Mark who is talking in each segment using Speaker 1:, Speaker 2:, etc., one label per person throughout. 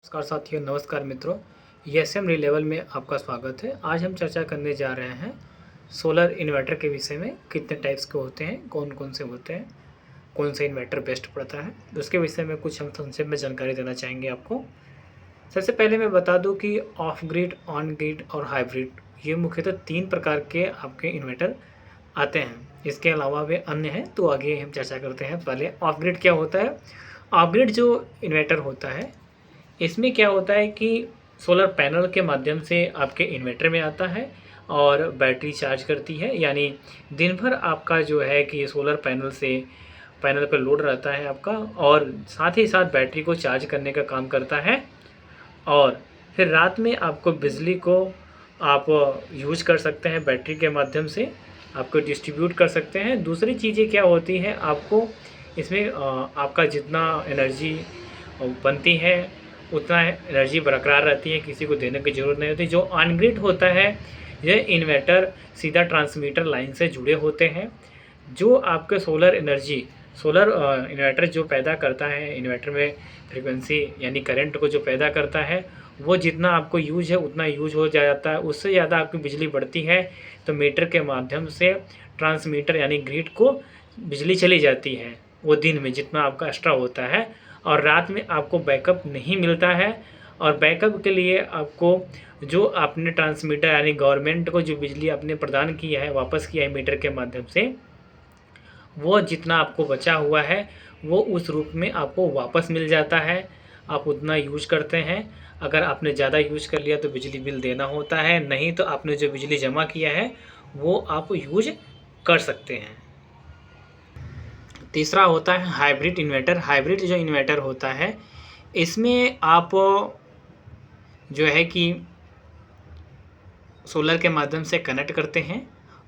Speaker 1: नमस्कार साथियों, नमस्कार मित्रों। एसएम रिलेवल में आपका स्वागत है। आज हम चर्चा करने जा रहे हैं सोलर इन्वर्टर के विषय में। कितने टाइप्स के होते हैं, कौन कौन से होते हैं, कौन सा इन्वर्टर बेस्ट पड़ता है, उसके विषय में कुछ हम संक्षेप में जानकारी देना चाहेंगे आपको। सबसे पहले मैं बता दूं कि ऑफ ग्रिड, ऑन ग्रिड और हाइब्रिड, ये मुख्यतः 3 प्रकार के आपके इन्वर्टर आते हैं। इसके अलावा वे अन्य हैं, तो आगे हम चर्चा करते हैं। पहले ऑफ ग्रिड क्या होता है। ऑफ ग्रिड जो इन्वर्टर होता है, इसमें क्या होता है कि सोलर पैनल के माध्यम से आपके इन्वर्टर में आता है और बैटरी चार्ज करती है। यानी दिन भर आपका जो है कि सोलर पैनल पर लोड रहता है आपका, और साथ ही साथ बैटरी को चार्ज करने का काम करता है। और फिर रात में आपको बिजली को आप यूज कर सकते हैं, बैटरी के माध्यम से आपको डिस्ट्रीब्यूट कर सकते हैं। दूसरी चीज़ें क्या होती हैं, आपको इसमें आपका जितना एनर्जी बनती है उतना एनर्जी बरकरार रहती है, किसी को देने की ज़रूरत नहीं होती। जो ऑन ग्रिड होता है, यह इन्वर्टर सीधा ट्रांसमीटर लाइन से जुड़े होते हैं। जो आपके सोलर इन्वर्टर जो पैदा करता है, इन्वर्टर में फ्रीक्वेंसी यानी करंट को जो पैदा करता है, वो जितना आपको यूज है उतना यूज हो जाता है। उससे ज़्यादा आपकी बिजली बढ़ती है तो मीटर के माध्यम से ट्रांसमीटर यानी ग्रिड को बिजली चली जाती है, वो दिन में जितना आपका एक्स्ट्रा होता है। और रात में आपको बैकअप नहीं मिलता है, और बैकअप के लिए आपको जो आपने ट्रांसमीटर यानी गवर्नमेंट को जो बिजली आपने प्रदान किया है, वापस किया है मीटर के माध्यम से, वो जितना आपको बचा हुआ है वो उस रूप में आपको वापस मिल जाता है। आप उतना यूज करते हैं। अगर आपने ज़्यादा यूज कर लिया तो बिजली बिल देना होता है, नहीं तो आपने जो बिजली जमा किया है वो आप यूज कर सकते हैं। तीसरा होता है हाइब्रिड इन्वर्टर। हाइब्रिड जो इन्वर्टर होता है, इसमें आप जो है कि सोलर के माध्यम से कनेक्ट करते हैं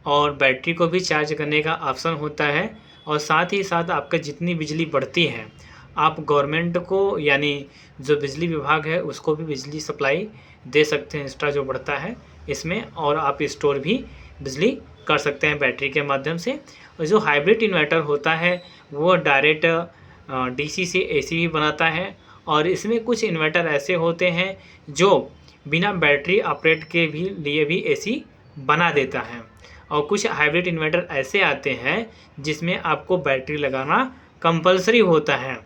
Speaker 1: और बैटरी को भी चार्ज करने का ऑप्शन होता है। और साथ ही साथ आपका जितनी बिजली बढ़ती है, आप गवर्नमेंट को यानी जो बिजली विभाग है उसको भी बिजली सप्लाई दे सकते हैं एक्स्ट्रा जो बढ़ता है इसमें, और आप स्टोर भी बिजली कर सकते हैं बैटरी के माध्यम से। और जो हाइब्रिड इन्वर्टर होता है वो डायरेक्ट डीसी से एसी भी बनाता है। और इसमें कुछ इन्वर्टर ऐसे होते हैं जो बिना बैटरी ऑपरेट के भी लिए भी एसी बना देता है। और कुछ हाइब्रिड इन्वर्टर ऐसे आते हैं जिसमें आपको बैटरी लगाना कंपलसरी होता है।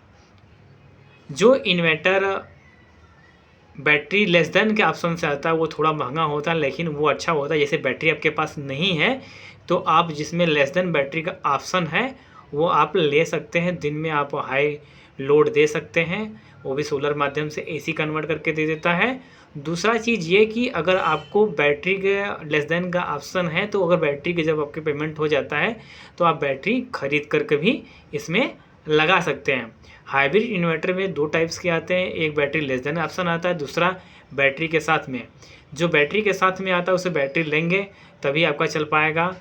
Speaker 1: जो इन्वर्टर बैटरी लेस देन के ऑप्शन से आता है वो थोड़ा महंगा होता है, लेकिन वो अच्छा होता है। जैसे बैटरी आपके पास नहीं है तो आप जिसमें लेस देन बैटरी का ऑप्शन है वो आप ले सकते हैं। दिन में आप हाई लोड दे सकते हैं, वो भी सोलर माध्यम से एसी कन्वर्ट करके दे देता है। दूसरा चीज़ ये कि अगर आपको बैटरी के लेस देन का ऑप्शन है, तो अगर बैटरी के जब आपके पेमेंट हो जाता है तो आप बैटरी खरीद करके भी इसमें लगा सकते हैं। हाइब्रिड इन्वर्टर में 2 टाइप्स के आते हैं, एक बैटरी लेस देन ऑप्शन आता है, दूसरा बैटरी के साथ में। जो बैटरी के साथ में आता है उसे बैटरी लेंगे तभी आपका चल पाएगा,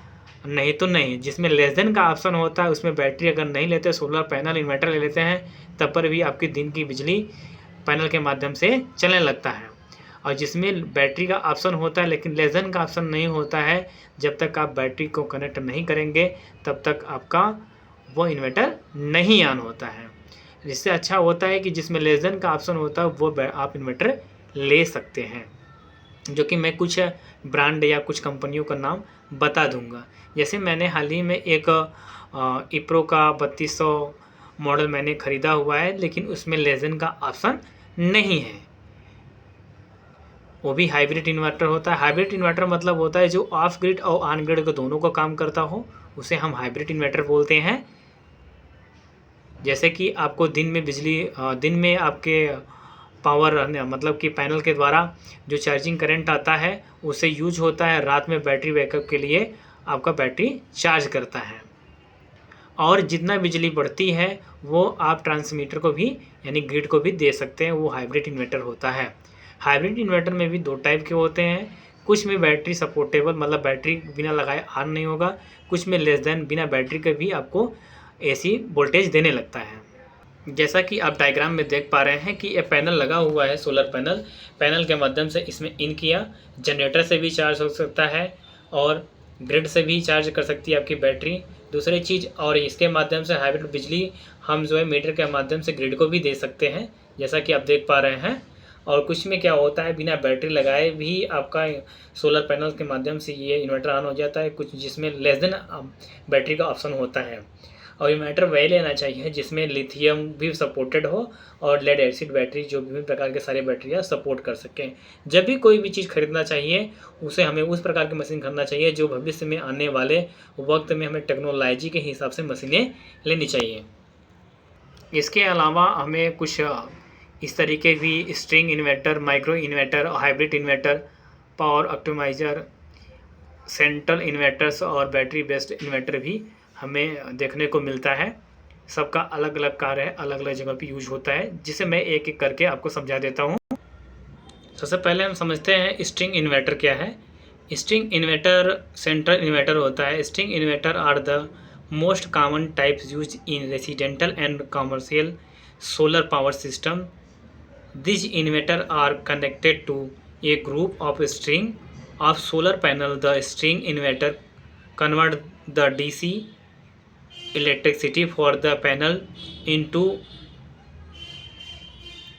Speaker 1: नहीं तो नहीं। जिसमें लेस देन का ऑप्शन होता है उसमें बैटरी अगर नहीं लेते, सोलर पैनल इन्वर्टर ले लेते हैं, तब पर भी आपकी दिन की बिजली पैनल के माध्यम से चलने लगता है। और जिसमें बैटरी का ऑप्शन होता है लेकिन लेस देन का ऑप्शन नहीं होता है, जब तक आप बैटरी को कनेक्ट नहीं करेंगे तब तक आपका वो इन्वर्टर नहीं ऑन होता है। इससे अच्छा होता है कि जिसमें लेस देन का ऑप्शन होता है वो आप इन्वर्टर ले सकते हैं, जो कि मैं कुछ ब्रांड या कुछ कंपनियों का नाम बता दूंगा। जैसे मैंने हाल ही में एक इप्रो का 3200 मॉडल मैंने ख़रीदा हुआ है, लेकिन उसमें लेस देन का ऑप्शन नहीं है। वो भी हाइब्रिड इन्वर्टर होता है। हाइब्रिड इन्वर्टर मतलब होता है जो ऑफ ग्रिड और ऑन ग्रिड को दोनों का काम करता हो, उसे हम हाइब्रिड इन्वर्टर बोलते हैं। जैसे कि आपको दिन में आपके पावर मतलब कि पैनल के द्वारा जो चार्जिंग करंट आता है उससे यूज होता है, रात में बैटरी बैकअप के लिए आपका बैटरी चार्ज करता है। और जितना बिजली बढ़ती है वो आप ट्रांसमीटर को भी यानी ग्रिड को भी दे सकते हैं, वो हाइब्रिड इन्वर्टर होता है। हाइब्रिड इन्वर्टर में भी 2 टाइप के होते हैं। कुछ में बैटरी सपोर्टेबल मतलब बैटरी बिना लगाए ऑन नहीं होगा, कुछ में लेस देन बिना बैटरी के भी आपको एसी वोल्टेज देने लगता है। जैसा कि आप डायग्राम में देख पा रहे हैं कि ये पैनल लगा हुआ है, सोलर पैनल के माध्यम से इसमें इन किया। जनरेटर से भी चार्ज हो सकता है और ग्रिड से भी चार्ज कर सकती है आपकी बैटरी। दूसरी चीज़, और इसके माध्यम से हाइब्रिड बिजली हम जो है मीटर के माध्यम से ग्रिड को भी दे सकते हैं, जैसा कि आप देख पा रहे हैं। और कुछ में क्या होता है बिना बैटरी लगाए भी आपका सोलर पैनल के माध्यम से ये इन्वर्टर ऑन हो जाता है, कुछ जिसमें लेस देन बैटरी का ऑप्शन होता है। और इन्वर्टर वही लेना चाहिए जिसमें लिथियम भी सपोर्टेड हो और लेड एसिड बैटरी, जो विभिन्न प्रकार के सारे बैटरियाँ सपोर्ट कर सकें। जब भी कोई भी चीज़ खरीदना चाहिए उसे हमें उस प्रकार की मशीन खरीदना चाहिए जो भविष्य में आने वाले वक्त में हमें टेक्नोलॉजी के हिसाब से मशीनें लेनी चाहिए। इसके अलावा हमें कुछ इस तरीके भी string inverter, micro inverter, hybrid inverter, power optimiser, central inverters और बैटरी बेस्ड इन्वर्टर भी हमें देखने को मिलता है। सबका अलग अलग कार्य है, अलग अलग जगह पे यूज होता है, जिसे मैं एक एक करके आपको समझा देता हूँ। सबसे पहले हम समझते हैं स्ट्रिंग इन्वर्टर क्या है। स्ट्रिंग इन्वर्टर सेंट्रल इन्वर्टर होता है। String inverter are the most common types use in residential and commercial solar power system. These inverters are connected to a group of string of solar panel. The string inverter convert the DC electricity for the panel into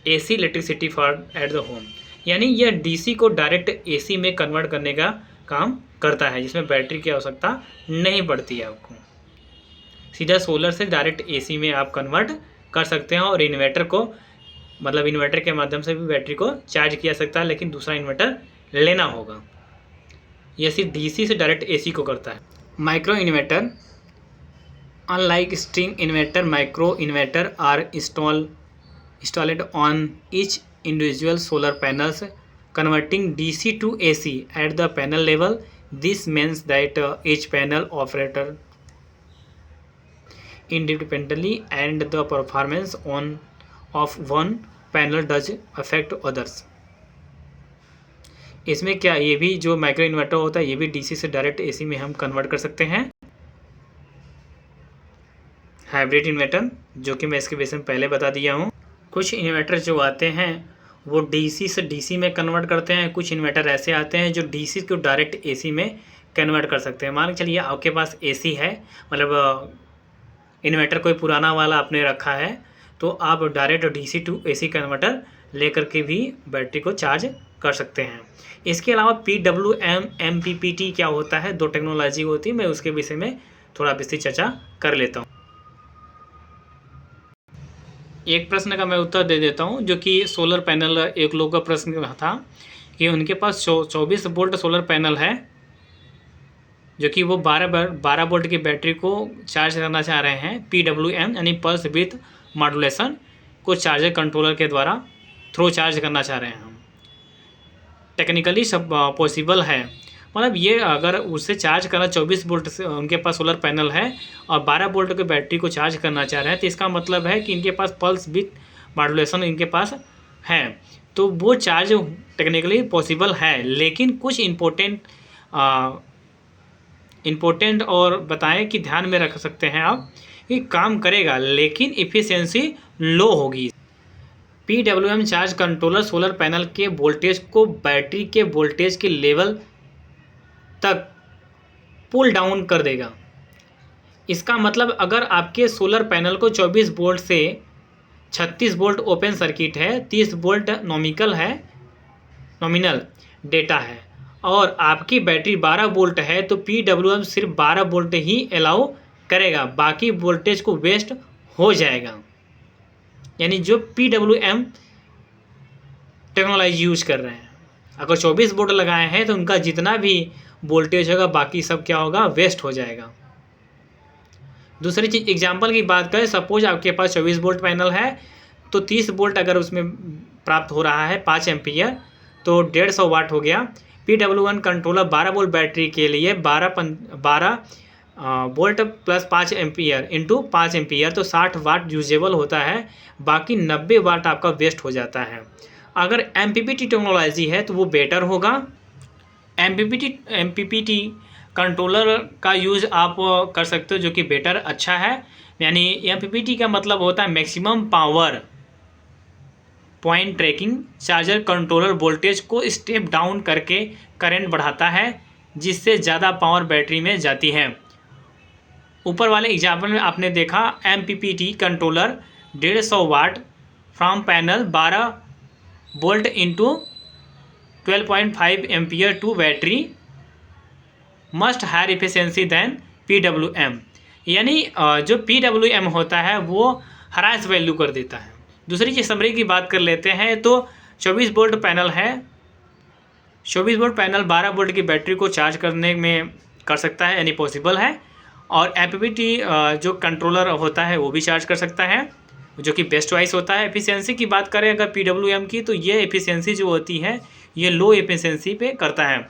Speaker 1: AC electricity for at the home. यानी यह DC को direct AC में convert करने का काम करता है, जिसमें बैटरी की आवश्यकता नहीं पड़ती है। आपको सीधा सोलर से डायरेक्ट AC में आप कन्वर्ट कर सकते हैं और इन्वर्टर को मतलब इन्वर्टर के माध्यम से भी बैटरी को चार्ज किया सकता है, लेकिन दूसरा इन्वर्टर लेना होगा। यह सिर्फ डीसी से डायरेक्ट एसी को करता है। Micro inverter, unlike string inverter, micro inverter are installed on each individual solar panels converting DC to AC at the panel level. This means that each panel operator independently and the performance on of one panel does affect others. इसमें क्या ये भी जो micro inverter होता है ये भी DC से डायरेक्ट एसी में हम कन्वर्ट कर सकते हैं। हाइब्रिड इन्वर्टर, जो कि मैं इसके विषय में पहले बता दिया हूँ। कुछ इन्वर्टर जो आते हैं वो डीसी से डीसी में कन्वर्ट करते हैं। कुछ इन्वर्टर ऐसे आते हैं जो डीसी को डायरेक्ट एसी में कन्वर्ट कर सकते हैं। मान के चलिए आपके पास एसी है, मतलब इन्वर्टर कोई पुराना वाला आपने रखा है, तो आप direct DC to AC converter लेकर के भी बैटरी को चार्ज कर सकते हैं। इसके अलावा PWM MPPT क्या होता है, दो टेक्नोलॉजी होती है, मैं उसके विषय में थोड़ा विस्तृत चर्चा कर लेता हूँ। एक प्रश्न का मैं उत्तर दे देता हूँ, जो कि सोलर पैनल, एक लोग का प्रश्न था कि उनके पास 24 वोल्ट सोलर पैनल है, जो कि वो 12 वोल्ट की बैटरी को चार्ज करना चाह रहे हैं। PWM यानी पल्स विथ मॉड्यूलेशन को चार्जर कंट्रोलर के द्वारा थ्रो चार्ज करना चाह रहे हैं हम। टेक्निकली सब पॉसिबल है, मतलब ये अगर उससे चार्ज करना 24 वोल्ट से उनके पास सोलर पैनल है और 12 वोल्ट की बैटरी को चार्ज करना चाह रहे हैं, तो इसका मतलब है कि इनके पास पल्स विथ मॉड्यूलेशन इनके पास है, तो वो चार्ज टेक्निकली पॉसिबल है। लेकिन कुछ इम्पोर्टेंट और बताएं कि ध्यान में रख सकते हैं आप, ये काम करेगा लेकिन इफ़िशियंसी लो होगी। PWM charge controller solar panel के वोल्टेज को बैटरी के वोल्टेज के लेवल तक पुल डाउन कर देगा। इसका मतलब अगर आपके सोलर पैनल को 24 वोल्ट से 36 वोल्ट ओपन सर्किट है, 30 वोल्ट नॉमिनल डेटा है और आपकी बैटरी 12 वोल्ट है, तो PWM सिर्फ 12 वोल्ट ही अलाउ करेगा, बाकी वोल्टेज को वेस्ट हो जाएगा। यानी जो PWM टेक्नोलॉजी यूज कर रहे हैं, अगर 24 वोल्ट लगाए हैं तो उनका जितना भी वोल्टेज होगा बाकी सब क्या होगा, वेस्ट हो जाएगा। दूसरी चीज़, एग्जांपल की बात करें, सपोज आपके पास 24 वोल्ट पैनल है, तो 30 वोल्ट अगर उसमें प्राप्त हो रहा है 5 एम्पियर, तो 150 वाट हो गया। PWM कंट्रोलर 12 वोल्ट बैटरी के लिए 12 volt plus 5 ampere into 5 ampere, तो 60 वाट यूजेबल होता है, बाकी 90 वाट आपका वेस्ट हो जाता है। अगर MPPT टेक्नोलॉजी है तो वो बेटर होगा। MPPT कंट्रोलर का यूज़ आप कर सकते हो, जो कि बेटर अच्छा है। यानी MPPT का मतलब होता है maximum power point tracking. Charger controller voltage को स्टेप डाउन करके करंट बढ़ाता है, जिससे ज़्यादा पावर बैटरी में जाती है। ऊपर वाले एग्जाम्पल में आपने देखा MPPT controller 150 watt from panel 12 volt into 12.5 ampere to battery must higher efficiency than PWM। यानी जो PWM होता है वो हरास वैल्यू कर देता है। दूसरी चीज़ समरी की बात कर लेते हैं तो 24 वोल्ट पैनल है। 24 वोल्ट पैनल 12 वोल्ट की बैटरी को चार्ज करने में कर सकता है, यानी पॉसिबल है। और MPPT जो कंट्रोलर होता है वो भी चार्ज कर सकता है, जो कि बेस्ट चॉइस होता है। एफिशिएंसी की बात करें अगर PWM की, तो ये एफिशिएंसी जो होती है ये लो एफिशिएंसी पे करता है।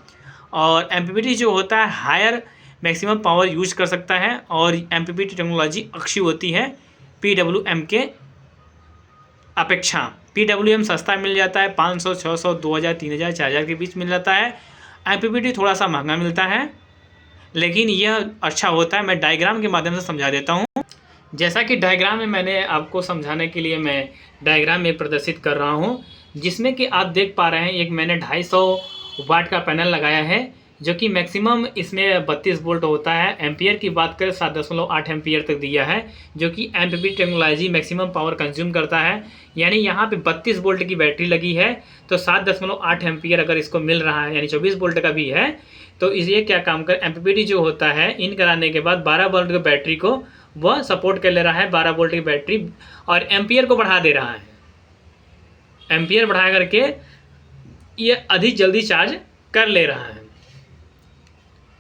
Speaker 1: और MPPT जो होता है हायर मैक्सिमम पावर यूज कर सकता है। और MPPT टेक्नोलॉजी अच्छी होती है PWM के अपेक्षा। PWM सस्ता मिल जाता है, 500, 600, 2000, 3000, 4000 के बीच मिल जाता है। MPPT थोड़ा सा महंगा मिलता है, लेकिन यह अच्छा होता है। मैं डायग्राम के माध्यम से समझा देता हूँ। जैसा कि डायग्राम में मैंने आपको समझाने के लिए मैं डायग्राम में प्रदर्शित कर रहा हूँ, जिसमें कि आप देख पा रहे हैं एक मैंने 250 वाट का पैनल लगाया है, जो कि मैक्सिमम इसमें 32 वोल्ट होता है। एम्पियर की बात करें 7.8 एम्पियर तक दिया है, जो कि MPPT technology maximum power consume करता है। यानी यहाँ पे 32 वोल्ट की बैटरी लगी है, तो 7.8 एम्पियर अगर इसको मिल रहा है, यानी 24 वोल्ट का भी है, तो ये क्या काम कर MPPT जो होता है इन कराने के बाद 12 वोल्ट की बैटरी को वह सपोर्ट कर ले रहा है। 12 वोल्ट की बैटरी और एम्पियर को बढ़ा दे रहा है। एम्पियर बढ़ा करके ये अधिक जल्दी चार्ज कर ले रहा है।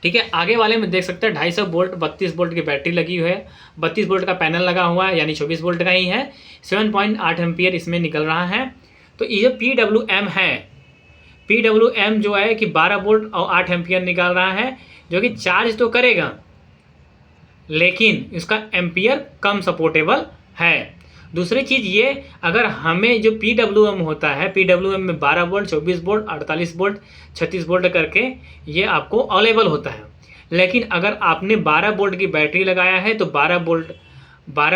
Speaker 1: ठीक है, आगे वाले में देख सकते हैं 250 वोल्ट 32 वोल्ट की बैटरी लगी हुई है, 32 वोल्ट का पैनल लगा हुआ है, यानी 24 वोल्ट का ही है। 7.8 एम्पियर इसमें निकल रहा है। तो ये PWM है। PWM जो है कि 12 वोल्ट और 8 एम्पियर निकाल रहा है, जो कि चार्ज तो करेगा, लेकिन इसका एम्पियर कम सपोर्टेबल है। दूसरी चीज़ ये, अगर हमें जो PWM होता है, PWM में 12 वोल्ट, 24 वोल्ट, 48 वोल्ट, 36 वोल्ट करके ये आपको अवेलेबल होता है। लेकिन अगर आपने 12 वोल्ट की बैटरी लगाया है तो 12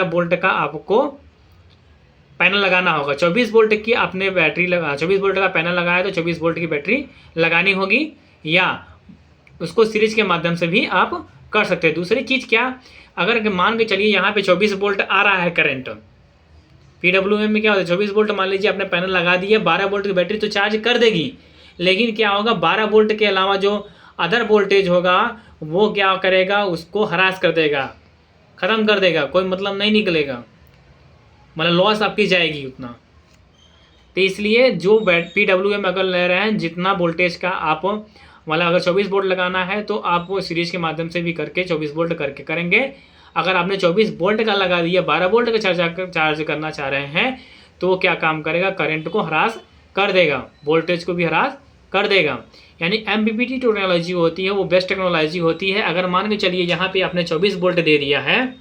Speaker 1: वोल्ट का आपको पैनल लगाना होगा। 24 वोल्ट की आपने बैटरी 24 वोल्ट का पैनल लगाया तो 24 वोल्ट की बैटरी लगानी होगी, या उसको सीरीज के माध्यम से भी आप कर सकते हैं। दूसरी चीज़ क्या, अगर मान के चलिए यहाँ पे 24 वोल्ट आ रहा है करंट, PWM में क्या होता है 24 वोल्ट मान लीजिए आपने पैनल लगा दिया, 12 वोल्ट की बैटरी तो चार्ज कर देगी, लेकिन क्या होगा 12 वोल्ट के अलावा जो अदर वोल्टेज होगा वो क्या करेगा, उसको हरास कर देगा, ख़त्म कर देगा, कोई मतलब नहीं निकलेगा, मतलब लॉस आपकी जाएगी उतना। तो इसलिए जो PWM अगर ले रहे हैं जितना वोल्टेज का आप मतलब अगर 24 वोल्ट लगाना है तो आप वो सीरीज के माध्यम से भी करके 24 वोल्ट करके करेंगे। अगर आपने 24 वोल्ट का लगा दिया, 12 वोल्ट का चार्ज करना चाह रहे हैं, तो क्या काम करेगा, करंट को हरास कर देगा, वोल्टेज को भी हरास कर देगा। यानी MPPT टेक्नोलॉजी होती है वो बेस्ट टेक्नोलॉजी होती है। अगर मान के चलिए यहाँ पे आपने 24 वोल्ट दे दिया है,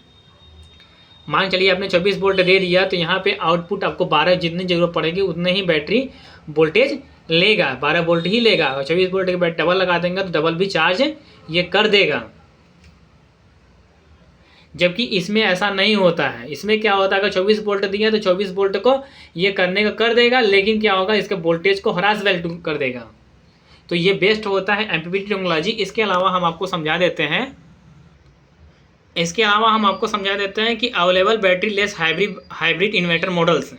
Speaker 1: मान चलिए आपने 24 वोल्ट दे दिया, तो यहाँ पे आउटपुट आपको 12 जितनी जरूरत पड़ेगी उतने ही बैटरी वोल्टेज लेगा, 12 वोल्ट ही लेगा। और 24 वोल्ट के बैट डबल लगा देंगे तो डबल भी चार्ज ये कर देगा। जबकि इसमें ऐसा नहीं होता है। इसमें क्या होता है, अगर 24 वोल्ट दिया तो 24 वोल्ट को ये करने का कर देगा, लेकिन क्या होगा इसके वोल्टेज को हरास वैल्यू कर देगा। तो ये बेस्ट होता है MPPT टेक्नोलॉजी। इसके अलावा हम आपको समझा देते हैं कि available battery less hybrid inverter models,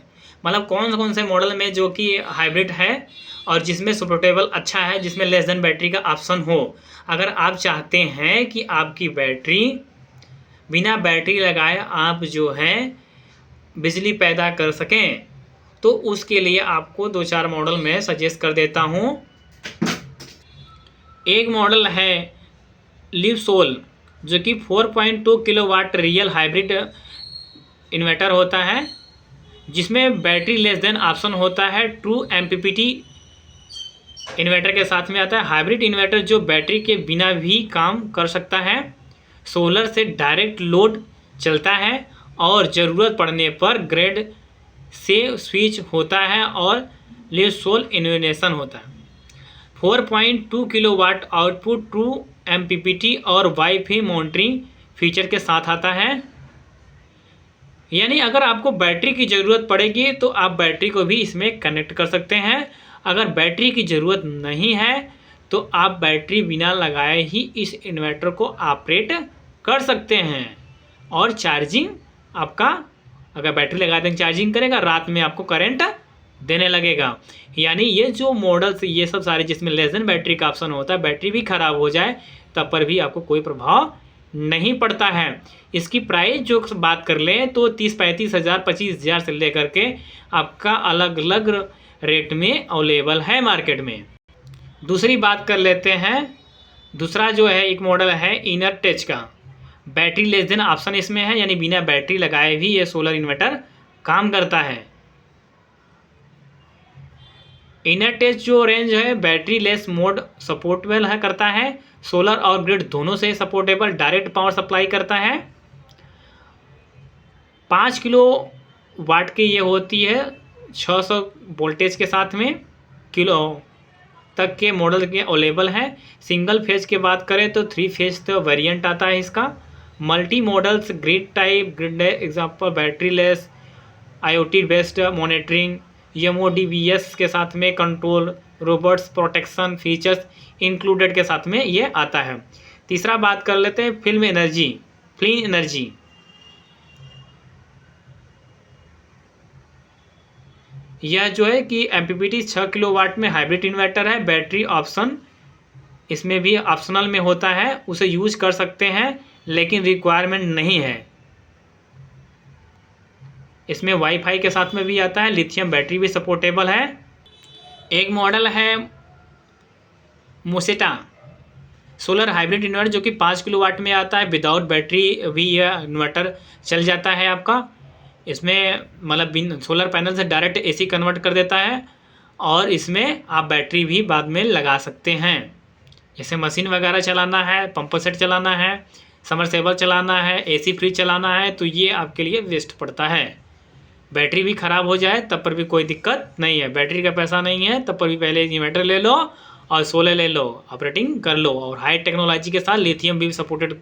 Speaker 1: मतलब कौन से मॉडल में जो कि हाइब्रिड है और जिसमें सपोर्टेबल अच्छा है, जिसमें लेस देन बैटरी का ऑप्शन हो। अगर आप चाहते हैं कि आपकी बैटरी बिना बैटरी लगाए आप जो है बिजली पैदा कर सकें, तो उसके लिए आपको 2-4 मॉडल मैं सजेस्ट कर देता हूँ। एक मॉडल है लिवसोल, जो कि 4.2 किलोवाट रियल हाइब्रिड इन्वर्टर होता है, जिसमें बैटरी लेस देन ऑप्शन होता है। ट्रू MPPT इन्वर्टर के साथ में आता है। हाइब्रिड इन्वर्टर जो बैटरी के बिना भी काम कर सकता है, सोलर से डायरेक्ट लोड चलता है और ज़रूरत पड़ने पर ग्रिड से स्विच होता है और लिवसोल इन्वेनेशन होता है। 4.2 किलोवाट आउटपुट ट्रू MPPT और वाईफाई मॉनिटरिंग फीचर के साथ आता है। यानी अगर आपको बैटरी की ज़रूरत पड़ेगी तो आप बैटरी को भी इसमें कनेक्ट कर सकते हैं। अगर बैटरी की ज़रूरत नहीं है तो आप बैटरी बिना लगाए ही इस इन्वर्टर को ऑपरेट कर सकते हैं। और चार्जिंग आपका, अगर बैटरी लगा देंगे चार्जिंग करेगा, रात में आपको करंट देने लगेगा। यानी ये जो मॉडल्स ये सब सारे जिसमें लेस देन बैटरी का ऑप्शन होता है, बैटरी भी ख़राब हो जाए तब पर भी आपको कोई प्रभाव नहीं पड़ता है। इसकी प्राइस जो बात कर लें तो 30-35 हज़ार 25,000 से लेकर के आपका अलग अलग रेट में अवेलेबल है मार्केट में। दूसरी बात कर लेते हैं, दूसरा जो है एक मॉडल है इनर टेच का। बैटरी लेस देन ऑप्शन इसमें है, यानी बिना बैटरी लगाए भी ये सोलर इन्वर्टर काम करता है। इनर टेच जो रेंज है बैटरी लेस मोड सपोर्टेबल है करता है, सोलर और ग्रिड दोनों से सपोर्टेबल, डायरेक्ट पावर सप्लाई करता है। 5 किलो वाट की ये होती है, 600 वोल्टेज के साथ में किलो तक के मॉडल के अवेलेबल है। सिंगल फेज की बात करें तो 3 फेज तो वेरिएंट आता है इसका। Multi models grid type, grid example battery less, IoT based monitoring, MODBS के साथ में control, robots protection features included के साथ में ये आता है। तीसरा बात कर लेते हैं क्लीन एनर्जी। यह जो है कि MPPT 6 किलोवाट में हाइब्रिड इन्वर्टर है। बैटरी ऑप्शन इसमें भी ऑप्शनल में होता है, उसे यूज कर सकते हैं लेकिन रिक्वायरमेंट नहीं है। इसमें वाईफाई के साथ में भी आता है, लिथियम बैटरी भी सपोर्टेबल है। एक मॉडल है मोसेटा सोलर हाइब्रिड इन्वर्टर जो कि 5 किलोवाट में आता है, विदाउट बैटरी भी यह इन्वर्टर चल जाता है आपका। इसमें मतलब सोलर पैनल से डायरेक्ट AC कन्वर्ट कर देता है और इसमें आप बैटरी भी बाद में लगा सकते हैं। जैसे मशीन वगैरह चलाना है, पंप सेट चलाना है, समरसेबल चलाना है, AC फ्रिज चलाना है, तो ये आपके लिए वेस्ट पड़ता है। बैटरी भी ख़राब हो जाए तब पर भी कोई दिक्कत नहीं है, बैटरी का पैसा नहीं है तब पर भी पहले इन्वर्टर ले लो और सोलर ले लो, ऑपरेटिंग कर लो। और हाई टेक्नोलॉजी के साथ लिथियम भी सपोर्टेड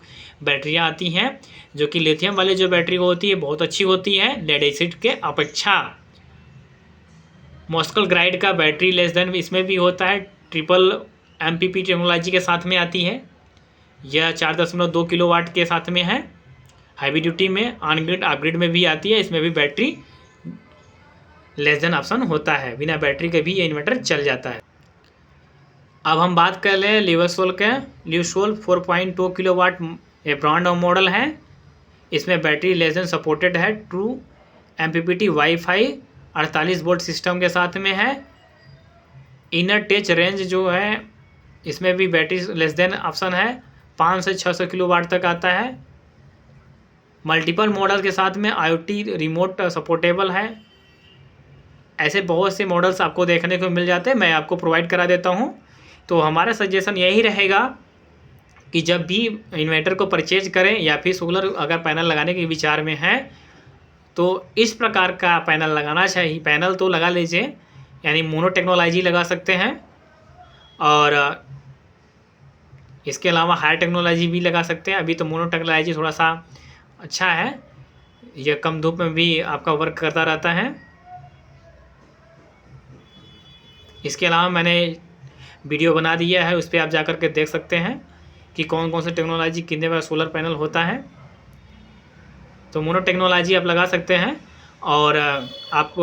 Speaker 1: बैटरियाँ आती हैं, जो कि लिथियम वाली जो बैटरी होती है बहुत अच्छी होती है लेड एसिड के अपेक्षा। मॉस्कल ग्राइड का बैटरी लेस देन इसमें भी होता है, ट्रिपल MPP टेक्नोलॉजी के साथ में आती है। यह 4.2 किलोवाट के साथ में है, हैवी ड्यूटी में, ऑन ग्रिड ऑफ ग्रिड में भी आती है। इसमें भी बैटरी लेस देन ऑप्शन होता है, बिना बैटरी के भी ये इन्वर्टर चल जाता है। अब हम बात कर लें लिवसोल के। लिवसोल 4.2 किलोवाट ये ब्रांड और मॉडल है। इसमें बैटरी लेस देन सपोर्टेड है, true MPPT wifi 48 volt system के साथ में है। इनर टेच रेंज जो है इसमें भी बैटरी लेस देन ऑप्शन है, 500 से 600 किलोवाट तक आता है। मल्टीपल मॉडल के साथ में IoT रिमोट सपोर्टेबल है। ऐसे बहुत से मॉडल्स आपको देखने को मिल जाते हैं, मैं आपको प्रोवाइड करा देता हूं। तो हमारा सजेशन यही रहेगा कि जब भी इन्वर्टर को परचेज करें या फिर सोलर अगर पैनल लगाने के विचार में है तो इस प्रकार का पैनल लगाना चाहिए। पैनल तो लगा लीजिए, यानी मोनो टेक्नोलॉजी लगा सकते हैं और इसके अलावा हाई टेक्नोलॉजी भी लगा सकते हैं। अभी तो मोनो टेक्नोलॉजी थोड़ा सा अच्छा है, यह कम धूप में भी आपका वर्क करता रहता है। इसके अलावा मैंने वीडियो बना दिया है, उस पर आप जाकर के देख सकते हैं कि कौन कौन सी टेक्नोलॉजी कितने बार सोलर पैनल होता है। तो मोनो टेक्नोलॉजी आप लगा सकते हैं और आप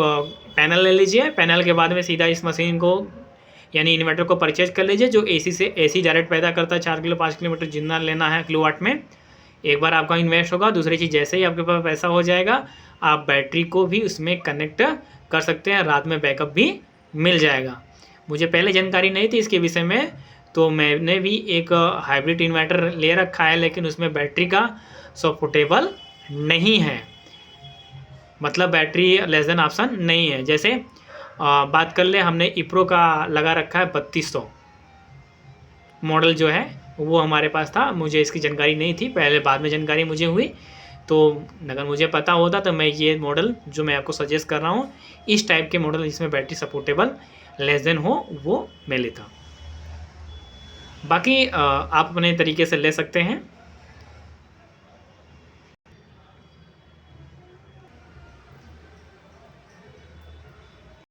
Speaker 1: पैनल ले लीजिए। पैनल के बाद में सीधा इस मशीन को यानी इन्वर्टर को परचेज कर लीजिए, जो AC डायरेक्ट पैदा करता है। 4 किलो 5 किलोमीटर जितना लेना है किलोवाट में, एक बार आपका इन्वेस्ट होगा। दूसरी चीज़, जैसे ही आपके पास पैसा हो जाएगा आप बैटरी को भी उसमें कनेक्ट कर सकते हैं, रात में बैकअप भी मिल जाएगा। मुझे पहले जानकारी नहीं थी इसके विषय में, तो मैंने भी एक हाइब्रिड इन्वर्टर ले रखा है, लेकिन उसमें बैटरी का सपोर्टेबल नहीं है, मतलब बैटरी लेस देन ऑप्शन नहीं है। जैसे बात कर ले, हमने इप्रो का लगा रखा है 3200 मॉडल जो है वो हमारे पास था। मुझे इसकी जानकारी नहीं थी, पहले बाद में जानकारी मुझे हुई। तो अगर मुझे पता होता तो मैं ये मॉडल जो मैं आपको सजेस्ट कर रहा हूँ, इस टाइप के मॉडल जिसमें बैटरी सपोर्टेबल लेस देन हो वो मैं लेता। बाकी आप अपने तरीके से ले सकते हैं।